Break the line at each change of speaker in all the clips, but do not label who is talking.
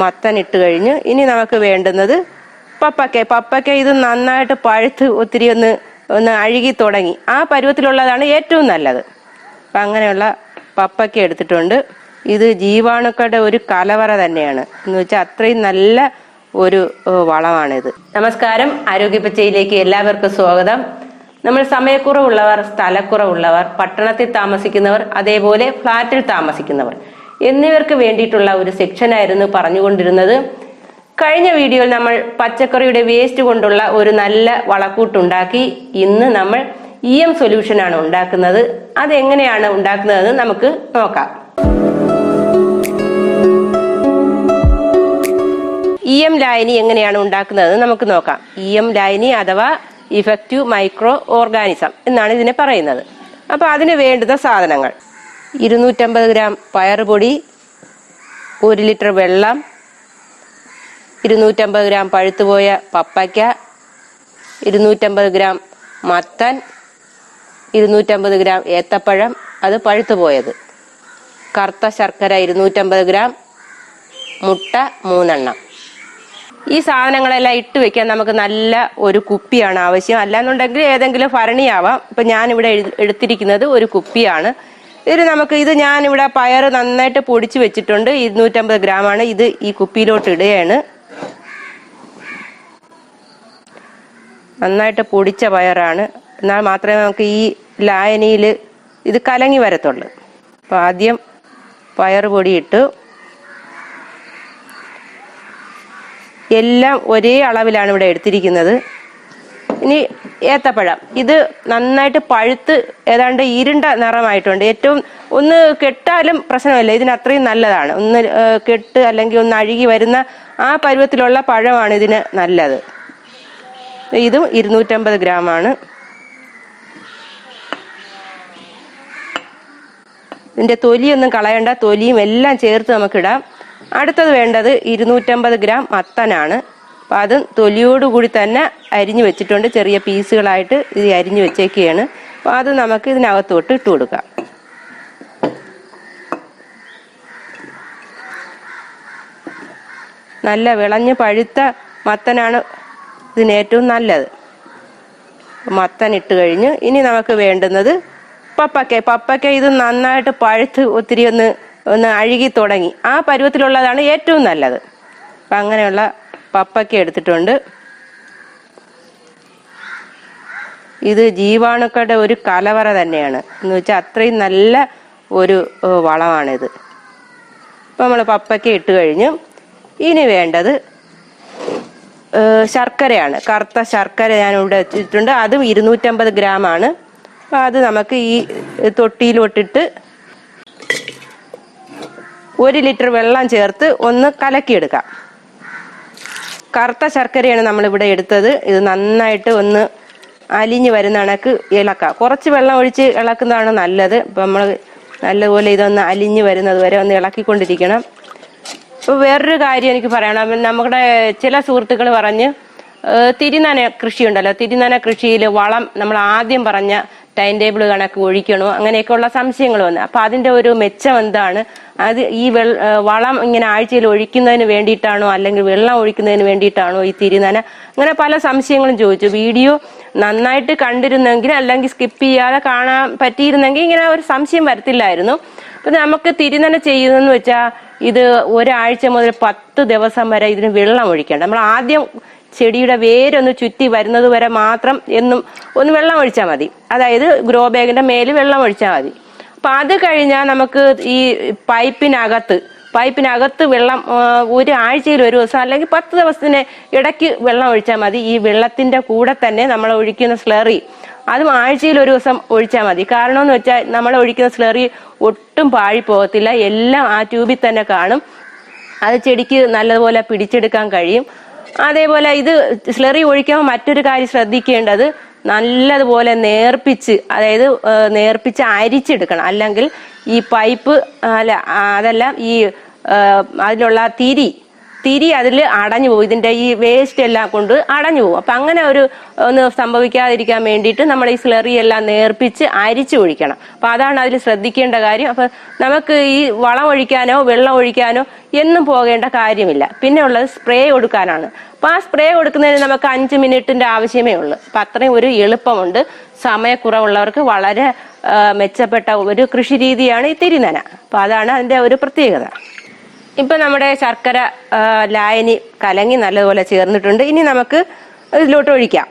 മത്തൻ ഇട്ട് കഴിഞ്ഞ് ഇനി നമുക്ക് വേണ്ടുന്നത് പപ്പക്ക. ഇത് നന്നായിട്ട് പഴുത്ത് ഒത്തിരി ഒന്ന് അഴുകി തുടങ്ങി. ആ പരുവത്തിലുള്ളതാണ് ഏറ്റവും നല്ലത്. അപ്പം അങ്ങനെയുള്ള പപ്പക്ക എടുത്തിട്ടുണ്ട്. ഇത് ജീവാണുക്കളുടെ ഒരു കലവറ തന്നെയാണ്. എന്ന് വെച്ചാൽ അത്രയും നല്ല ഒരു വളമാണിത്. നമസ്കാരം, ആരോഗ്യപച്ചയിലേക്ക് എല്ലാവർക്കും സ്വാഗതം. നമ്മൾ സമയക്കുറവുള്ളവർ, സ്ഥലക്കുറവുള്ളവർ, പട്ടണത്തിൽ താമസിക്കുന്നവർ, അതേപോലെ ഫ്ലാറ്റിൽ താമസിക്കുന്നവർ എന്നിവർക്ക് വേണ്ടിയിട്ടുള്ള ഒരു സെക്ഷനായിരുന്നു പറഞ്ഞുകൊണ്ടിരുന്നത്. കഴിഞ്ഞ വീഡിയോയിൽ നമ്മൾ പച്ചക്കറിയുടെ വേസ്റ്റ് കൊണ്ടുള്ള ഒരു നല്ല വളക്കൂട്ടുണ്ടാക്കി. ഇന്ന് നമ്മൾ സൊല്യൂഷനാണ് ഉണ്ടാക്കുന്നത്. അതെങ്ങനെയാണ് ഉണ്ടാക്കുന്നതെന്ന് നമുക്ക് നോക്കാം. ലായനി എങ്ങനെയാണ് ഉണ്ടാക്കുന്നത് നമുക്ക് നോക്കാം. ലായനി അഥവാ ഇഫക്റ്റീവ് മൈക്രോ ഓർഗാനിസം എന്നാണ് ഇതിനെ പറയുന്നത്. അപ്പൊ അതിന് വേണ്ടുന്ന സാധനങ്ങൾ: 250 ഗ്രാം പയറുപൊടി, 1 ലിറ്റർ വെള്ളം, 250 ഗ്രാം പഴുത്തുപോയ പപ്പയ്ക്ക, 250 ഗ്രാം മത്തൻ, 250 ഗ്രാം ഏത്തപ്പഴം അത് പഴുത്തുപോയത്, കറുത്ത ശർക്കര 250 ഗ്രാം, മുട്ട 3 എണ്ണം. ഈ സാധനങ്ങളെല്ലാം ഇട്ട് വെക്കാൻ നമുക്ക് നല്ല ഒരു കുപ്പിയാണ് ആവശ്യം. അല്ലാന്നുണ്ടെങ്കിൽ ഏതെങ്കിലും ഭരണിയാവാം. ഇപ്പൊ ഞാനിവിടെ എടുത്തിരിക്കുന്നത് ഒരു കുപ്പിയാണ്. ഞാനിവിടെ പയറ് നന്നായിട്ട് പൊടിച്ചു വെച്ചിട്ടുണ്ട്. 250 ഗ്രാമാണ്. ഇത് ഈ കുപ്പിയിലോട്ട് ഇടുകയാണ്. നന്നായിട്ട് പൊടിച്ച പയറാണ്. എന്നാൽ മാത്രമേ നമുക്ക് ഈ ലായനിയിൽ ഇത് കലങ്ങി വരത്തുള്ളൂ. അപ്പൊ ആദ്യം പയറ് പൊടി ഇട്ടു. എല്ലാം ഒരേ അളവിലാണ് ഇവിടെ എടുത്തിരിക്കുന്നത്. ഇനി ഏത്തപ്പഴം, ഇത് നന്നായിട്ട് പഴുത്ത് ഏതാണ്ട് ഇരുണ്ട നിറമായിട്ടുണ്ട്. ഏറ്റവും ഒന്ന് കെട്ടാലും പ്രശ്നമില്ല, ഇതിന് അത്രയും നല്ലതാണ്. ഒന്ന് കെട്ട് അല്ലെങ്കിൽ ഒന്ന് അഴുകി വരുന്ന ആ പരുവത്തിലുള്ള പഴമാണ് ഇതിന് നല്ലത്. ഇതും 250 ഗ്രാമാണ്. ഇതിന്റെ തൊലിയൊന്നും കളയണ്ട, തൊലിയും എല്ലാം ചേർത്ത് നമുക്കിടാം. അടുത്തത് വേണ്ടത് 250 ഗ്രാം മത്തനാണ്. അപ്പം അത് തൊലിയോടുകൂടി തന്നെ അരിഞ്ഞു വെച്ചിട്ടുണ്ട്. ചെറിയ പീസുകളായിട്ട് ഇത് അരിഞ്ഞു വെച്ചേക്കുകയാണ്. അപ്പം അത് നമുക്ക് ഇതിനകത്തോട്ട് ഇട്ട് കൊടുക്കാം. നല്ല വിളഞ്ഞ് പഴുത്ത മത്തനാണ് ഇതിന് ഏറ്റവും നല്ലത്. മത്തൻ ഇട്ട് കഴിഞ്ഞ് ഇനി നമുക്ക് വേണ്ടുന്നത് പപ്പക്ക. ഇത് നന്നായിട്ട് പഴുത്ത് ഒത്തിരി ഒന്ന് അഴുകി തുടങ്ങി. ആ പരുവത്തിലുള്ളതാണ് ഏറ്റവും നല്ലത്. അപ്പം അങ്ങനെയുള്ള പപ്പക്ക എടുത്തിട്ടുണ്ട്. ഇത് ജീവാണുക്കളുടെ ഒരു കലവറ തന്നെയാണ്. എന്ന് വെച്ചാൽ അത്രയും നല്ല ഒരു വളമാണിത്. അപ്പം നമ്മൾ പപ്പക്ക ഇട്ട് കഴിഞ്ഞു. ഇനി വേണ്ടത് ശർക്കരയാണ്. കറുത്ത ശർക്കര ഞാനിവിടെ വെച്ചിട്ടുണ്ട്. അതും 250 ഗ്രാമാണ്. അപ്പം അത് നമുക്ക് ഈ തൊട്ടിയിലോട്ടിട്ട് 1 ലിറ്റർ വെള്ളം ചേർത്ത് ഒന്ന് കലക്കിയെടുക്കാം. കറുത്ത ശർക്കരയാണ് നമ്മളിവിടെ എടുത്തത്. ഇത് നന്നായിട്ട് ഒന്ന് അലിഞ്ഞ് വരുന്ന കണക്ക് ഇളക്കാം. കുറച്ച് വെള്ളം ഒഴിച്ച് ഇളക്കുന്നതാണ് നല്ലത്. അപ്പം നമ്മൾ നല്ലപോലെ ഇതൊന്ന് അലിഞ്ഞ് വരുന്നത് വരെ ഒന്ന് ഇളക്കിക്കൊണ്ടിരിക്കണം. അപ്പോൾ വേറൊരു കാര്യം എനിക്ക് പറയണം. നമ്മുടെ ചില സുഹൃത്തുക്കൾ പറഞ്ഞ് തിരിനന കൃഷിയുണ്ടല്ലോ, തിരിനന കൃഷിയിൽ വളം നമ്മൾ ആദ്യം പറഞ്ഞ ടൈം ടേബിൾ കണക്ക് ഒഴിക്കണോ, അങ്ങനെയൊക്കെയുള്ള സംശയങ്ങൾ വന്നു. അപ്പൊ അതിന്റെ ഒരു മെച്ചം എന്താണ്? അത് ഈ വളം ഇങ്ങനെ ആഴ്ചയിൽ ഒഴിക്കുന്നതിന് വേണ്ടിയിട്ടാണോ, അല്ലെങ്കിൽ വെള്ളം ഒഴിക്കുന്നതിന് വേണ്ടിയിട്ടാണോ ഈ തിരിനന? അങ്ങനെ പല സംശയങ്ങളും ചോദിച്ചു. വീഡിയോ നന്നായിട്ട് കണ്ടിരുന്നെങ്കിൽ, അല്ലെങ്കിൽ സ്കിപ്പ് ചെയ്യാതെ കാണാൻ പറ്റിയിരുന്നെങ്കിൽ ഇങ്ങനെ ഒരു സംശയം വരത്തില്ലായിരുന്നു. അപ്പൊ നമുക്ക് തിരിനന ചെയ്യുന്നതെന്ന് വെച്ചാൽ ഇത് ഒരാഴ്ച മുതൽ 10 ദിവസം വരെ ഇതിന് വെള്ളം ഒഴിക്കേണ്ട. നമ്മൾ ആദ്യം ചെടിയുടെ വേരൊന്ന് ചുറ്റി വരുന്നത് വരെ മാത്രം എന്നും ഒന്ന് വെള്ളം ഒഴിച്ചാൽ മതി. അതായത് ഗ്രോ ബാഗിന്റെ മേല് വെള്ളം ഒഴിച്ചാൽ മതി. അപ്പൊ അത് കഴിഞ്ഞാൽ നമുക്ക് ഈ പൈപ്പിനകത്ത് വെള്ളം ഒരാഴ്ചയിൽ ഒരു ദിവസം അല്ലെങ്കിൽ 10 ദിവസത്തിന് ഇടയ്ക്ക് വെള്ളം ഒഴിച്ചാൽ മതി. ഈ വെള്ളത്തിന്റെ കൂടെ തന്നെ നമ്മൾ ഒഴിക്കുന്ന സ്ലറി അതും ആഴ്ചയിൽ ഒരു ദിവസം ഒഴിച്ചാൽ മതി. കാരണം എന്ന് വെച്ചാൽ നമ്മൾ ഒഴിക്കുന്ന സ്ലറി ഒട്ടും പാഴിപ്പോകത്തില്ല. എല്ലാം ആ ട്യൂബിൽ തന്നെ കാണും. അത് ചെടിക്ക് നല്ലതുപോലെ പിടിച്ചെടുക്കാൻ കഴിയും. അതേപോലെ ഇത് സ്ലറി ഒഴിക്കുമ്പോൾ മറ്റൊരു കാര്യം ശ്രദ്ധിക്കേണ്ടത്, നല്ലതുപോലെ നേർപ്പിച്ച് അരിച്ചെടുക്കണം. അല്ലെങ്കിൽ ഈ പൈപ്പ് അതെല്ലാം ഈ അതിലുള്ള തിരി തിരി അതിൽ അടഞ്ഞു പോകും, ഇതിന്റെ ഈ വേസ്റ്റ് എല്ലാം കൊണ്ട് അടഞ്ഞു പോകും. അപ്പൊ അങ്ങനെ ഒന്ന് സംഭവിക്കാതിരിക്കാൻ വേണ്ടിയിട്ട് നമ്മൾ ഈ സ്ലറി എല്ലാം നേർപ്പിച്ച് അരിച്ചു ഒഴിക്കണം. അപ്പൊ അതാണ് അതിൽ ശ്രദ്ധിക്കേണ്ട കാര്യം. അപ്പൊ നമുക്ക് ഈ വളം ഒഴിക്കാനോ വെള്ളം ഒഴിക്കാനോ എന്നും പോകേണ്ട കാര്യമില്ല. പിന്നെ ഉള്ളത് സ്പ്രേ കൊടുക്കാനാണ്. അപ്പൊ ആ സ്പ്രേ കൊടുക്കുന്നതിന് നമുക്ക് 5 മിനിറ്റിന്റെ ആവശ്യമേ ഉള്ളൂ. അപ്പൊ അത്രയും ഒരു എളുപ്പമുണ്ട്. സമയക്കുറവുള്ളവർക്ക് വളരെ മെച്ചപ്പെട്ട ഒരു കൃഷി രീതിയാണ് ഈ തിരിനന. അപ്പൊ അതാണ് അതിന്റെ ഒരു പ്രത്യേകത. ഇപ്പൊ നമ്മുടെ ശർക്കര ലായനി കലങ്ങി നല്ലതുപോലെ ചേർന്നിട്ടുണ്ട്. ഇനി നമുക്ക് ഇതിലോട്ട് ഒഴിക്കാം.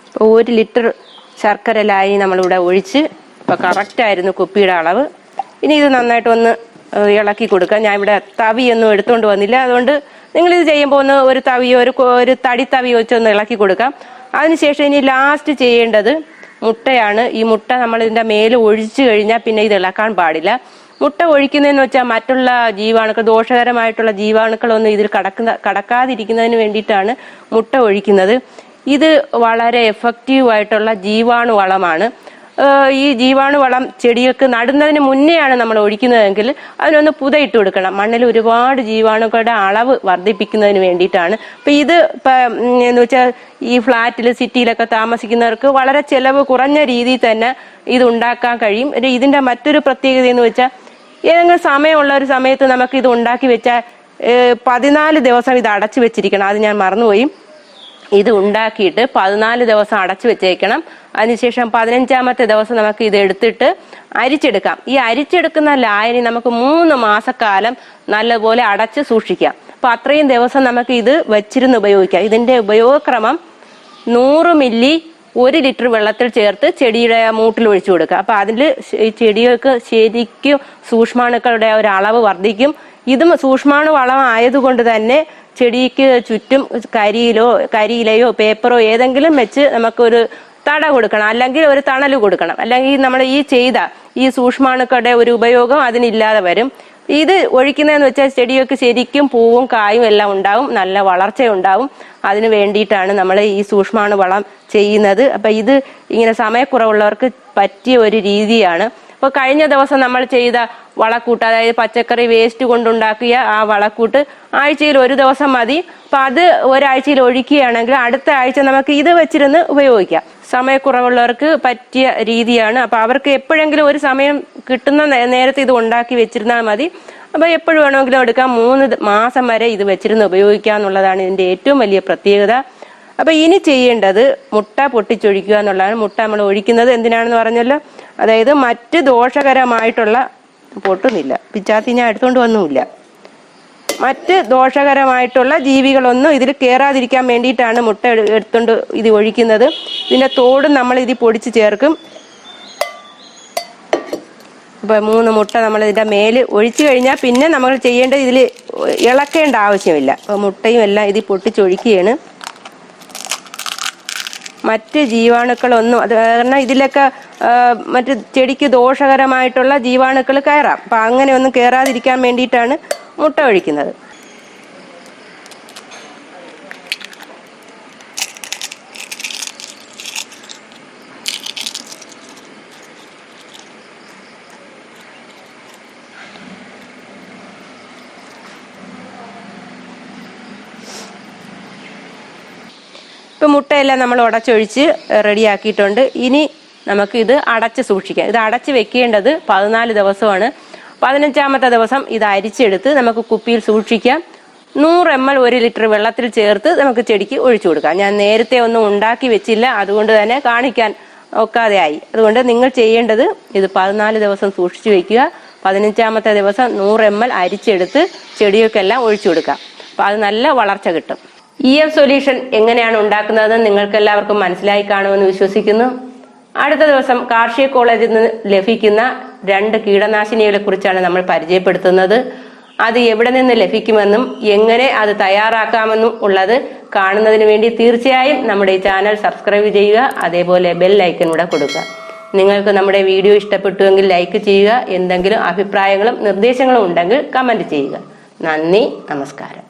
ഇപ്പോൾ 1 ലിറ്റർ ശർക്കര ലായനി നമ്മളിവിടെ ഒഴിച്ച്, ഇപ്പോൾ കറക്റ്റായിരുന്നു കുപ്പിയുടെ അളവ്. ഇനി ഇത് നന്നായിട്ട് ഒന്ന് ഇളക്കി കൊടുക്കാം. ഞാൻ ഇവിടെ തവിയൊന്നും എടുത്തുകൊണ്ട് വന്നില്ല, അതുകൊണ്ട് നിങ്ങളിത് ചെയ്യുമ്പോൾ ഒരു തവിയോ ഒരു തടി തവിയോ വെച്ചൊന്ന് ഇളക്കി കൊടുക്കാം. അതിനുശേഷം ഇനി ലാസ്റ്റ് ചെയ്യേണ്ടത് മുട്ടയാണ്. ഈ മുട്ട നമ്മൾ ഇതിൻ്റെ മേലെ ഒഴിച്ചു കഴിഞ്ഞാൽ പിന്നെ ഇത് ഇളക്കാൻ പാടില്ല. മുട്ട ഒഴിക്കുന്നതെന്ന് വെച്ചാൽ മറ്റുള്ള ജീവാണുക്കൾ, ദോഷകരമായിട്ടുള്ള ജീവാണുക്കളൊന്നും ഇതിൽ കടക്കാതിരിക്കുന്നതിന് വേണ്ടിയിട്ടാണ് മുട്ട ഒഴിക്കുന്നത്. ഇത് വളരെ എഫക്റ്റീവായിട്ടുള്ള ജീവാണു വളമാണ്. ഈ ജീവാണു വളം ചെടികൾക്ക് നടുന്നതിന് മുന്നെയാണ് നമ്മൾ ഒഴിക്കുന്നതെങ്കിൽ അതിനൊന്ന് പുതയിട്ട് കൊടുക്കണം. മണ്ണിൽ ഒരുപാട് ജീവാണുക്കളുടെ അളവ് വർദ്ധിപ്പിക്കുന്നതിന് വേണ്ടിയിട്ടാണ്. അപ്പൊ ഇത് എന്ന് വെച്ചാൽ ഈ ഫ്ലാറ്റിൽ സിറ്റിയിലൊക്കെ താമസിക്കുന്നവർക്ക് വളരെ ചെലവ് കുറഞ്ഞ രീതിയിൽ തന്നെ ഇത് ഉണ്ടാക്കാൻ കഴിയും. ഇതിന്റെ മറ്റൊരു പ്രത്യേകത എന്ന് വെച്ചാൽ ഏതെങ്കിലും സമയമുള്ള ഒരു സമയത്ത് നമുക്ക് ഇത് ഉണ്ടാക്കി വെച്ചാൽ 14 ദിവസം ഇത് അടച്ചു വെച്ചിരിക്കണം. അത് ഞാൻ മറന്നുപോയി. ഇത് ഉണ്ടാക്കിയിട്ട് 14 ദിവസം അടച്ചു വെച്ചേക്കണം. അതിനുശേഷം 15ാമത്തെ ദിവസം നമുക്ക് ഇത് എടുത്തിട്ട് അരിച്ചെടുക്കാം. ഈ അരിച്ചെടുക്കുന്ന ലായനി നമുക്ക് 3 മാസക്കാലം നല്ലപോലെ അടച്ച് സൂക്ഷിക്കാം. അപ്പൊ അത്രയും ദിവസം നമുക്ക് ഇത് വച്ചിരുന്ന് ഉപയോഗിക്കാം. ഇതിന്റെ ഉപയോഗക്രമം 100 മില്ലി 1 ലിറ്റർ വെള്ളത്തിൽ ചേർത്ത് ചെടിയുടെ മൂട്ടിൽ ഒഴിച്ചു കൊടുക്കുക. അപ്പൊ അതിൽ ചെടികൾക്ക് ശരിക്കും സൂക്ഷ്മാണുക്കളുടെ ഒരു അളവ് വർദ്ധിക്കും. ഇതും സൂക്ഷ്മാണു വളം ആയതുകൊണ്ട് തന്നെ ചെടിക്ക് ചുറ്റും കരിയിലയോ പേപ്പറോ ഏതെങ്കിലും വെച്ച് നമുക്കൊരു തട കൊടുക്കണം, അല്ലെങ്കിൽ ഒരു തണൽ കൊടുക്കണം. അല്ലെങ്കിൽ നമ്മൾ ഈ ചെയ്ത ഈ സൂക്ഷ്മാണുക്കളുടെ ഒരു ഉപയോഗം അതിനില്ലാതെ വരും. ഇത് ഒഴിക്കുന്നതെന്ന് വെച്ചാൽ ചെടികൾക്ക് ശരിക്കും പൂവും കായും എല്ലാം ഉണ്ടാവും, നല്ല വളർച്ചയുണ്ടാവും. അതിന് വേണ്ടിയിട്ടാണ് നമ്മൾ ഈ സൂക്ഷ്മാണു വളം ചെയ്യുന്നത്. അപ്പൊ ഇത് ഇങ്ങനെ സമയക്കുറവുള്ളവർക്ക് പറ്റിയ ഒരു രീതിയാണ്. അപ്പൊ കഴിഞ്ഞ ദിവസം നമ്മൾ ചെയ്ത വളക്കൂട്ട്, അതായത് പച്ചക്കറി വേസ്റ്റ് കൊണ്ടുണ്ടാക്കിയ ആ വളക്കൂട്ട് ആഴ്ചയിൽ 1 ദിവസം മതി. അപ്പൊ അത് ഒരാഴ്ചയിൽ ഒഴിക്കുകയാണെങ്കിൽ അടുത്ത ആഴ്ച നമുക്ക് ഇത് വെച്ചിരുന്ന് ഉപയോഗിക്കാം. സമയക്കുറവുള്ളവർക്ക് പറ്റിയ രീതിയാണ്. അപ്പൊ അവർക്ക് എപ്പോഴെങ്കിലും ഒരു സമയം കിട്ടുന്ന നേരത്തെ ഇത് ഉണ്ടാക്കി വെച്ചിരുന്നാൽ മതി. അപ്പൊ എപ്പോഴും വേണമെങ്കിലും എടുക്കാം. 3 മാസം വരെ ഇത് വെച്ചിരുന്ന് ഉപയോഗിക്കുക എന്നുള്ളതാണ് ഇതിന്റെ ഏറ്റവും വലിയ പ്രത്യേകത. അപ്പൊ ഇനി ചെയ്യേണ്ടത് മുട്ട പൊട്ടിച്ചൊഴിക്കുക എന്നുള്ളതാണ്. മുട്ട നമ്മൾ ഒഴിക്കുന്നത് എന്തിനാണെന്ന് പറഞ്ഞല്ലോ, അതായത് മറ്റ് ദോഷകരമായിട്ടുള്ള പൊട്ടുന്നില്ല, പിച്ചാത്തി ഞാൻ എടുത്തുകൊണ്ട് വന്നുമില്ല, മറ്റ് ദോഷകരമായിട്ടുള്ള ജീവികളൊന്നും ഇതിൽ കയറാതിരിക്കാൻ വേണ്ടിയിട്ടാണ് മുട്ട എടുത്തുകൊണ്ട് ഇത് ഒഴിക്കുന്നത്. ഇതിന്റെ തോടും നമ്മൾ ഇതിൽ പൊടിച്ച് ചേർക്കും. ഇപ്പൊ 3 മുട്ട നമ്മൾ ഇതിന്റെ മേല് ഒഴിച്ചു കഴിഞ്ഞാൽ പിന്നെ നമ്മൾ ചെയ്യേണ്ടത് ഇതിൽ ഇളക്കേണ്ട ആവശ്യമില്ല. അപ്പൊ മുട്ടയും എല്ലാം ഇതിൽ പൊട്ടിച്ചൊഴിക്കുകയാണ്. മറ്റ് ജീവാണുക്കളൊന്നും, അത് കാരണം ഇതിലൊക്കെ മറ്റ് ചെടിക്ക് ദോഷകരമായിട്ടുള്ള ജീവാണുക്കൾ കയറാം. അപ്പൊ അങ്ങനെ ഒന്നും കയറാതിരിക്കാൻ വേണ്ടിയിട്ടാണ് മുട്ട ഒഴിക്കുന്നത്. ഇപ്പം മുട്ടയെല്ലാം നമ്മൾ ഉടച്ചൊഴിച്ച് റെഡിയാക്കിയിട്ടുണ്ട്. ഇനി നമുക്ക് ഇത് അടച്ച് സൂക്ഷിക്കാം. ഇത് അടച്ച് വെക്കേണ്ടത് 14 ദിവസമാണ്. 15ാമത്തെ ദിവസം ഇത് അരിച്ചെടുത്ത് നമുക്ക് കുപ്പിയിൽ സൂക്ഷിക്കാം. 100 ml 1 ലിറ്റർ വെള്ളത്തിൽ ചേർത്ത് നമുക്ക് ചെടിക്ക് ഒഴിച്ചു കൊടുക്കാം. ഞാൻ നേരത്തെ ഒന്നും ഉണ്ടാക്കി വെച്ചില്ല, അതുകൊണ്ട് തന്നെ കാണിക്കാൻ ഒക്കാതെ ആയി. അതുകൊണ്ട് നിങ്ങൾ ചെയ്യേണ്ടത് ഇത് 14 ദിവസം സൂക്ഷിച്ചു വെക്കുക. 15ാമത്തെ ദിവസം 100 ml അരിച്ചെടുത്ത് ചെടികൾക്കെല്ലാം ഒഴിച്ചു കൊടുക്കാം. അപ്പൊ അത് നല്ല വളർച്ച കിട്ടും. EM സൊല്യൂഷൻ എങ്ങനെയാണ് ഉണ്ടാക്കുന്നതെന്ന് നിങ്ങൾക്ക് എല്ലാവർക്കും മനസ്സിലായി കാണുമെന്ന് വിശ്വസിക്കുന്നു. അടുത്ത ദിവസം കാർഷിക കോളേജിൽ നിന്ന് ലഭിക്കുന്ന 2 കീടനാശിനികളെ കുറിച്ചാണ് നമ്മൾ പരിചയപ്പെടുത്തുന്നത്. അത് എവിടെ നിന്ന് ലഭിക്കുമെന്നും എങ്ങനെ അത് തയ്യാറാക്കാമെന്നും ഉള്ളത് കാണുന്നതിന് വേണ്ടി തീർച്ചയായും നമ്മുടെ ഈ ചാനൽ സബ്സ്ക്രൈബ് ചെയ്യുക. അതേപോലെ ബെൽ ഐക്കൺ കൂടെ കൊടുക്കുക. നിങ്ങൾക്ക് നമ്മുടെ വീഡിയോ ഇഷ്ടപ്പെട്ടുവെങ്കിൽ ലൈക്ക് ചെയ്യുക. എന്തെങ്കിലും അഭിപ്രായങ്ങളും നിർദ്ദേശങ്ങളും ഉണ്ടെങ്കിൽ കമന്റ് ചെയ്യുക. നന്ദി, നമസ്കാരം.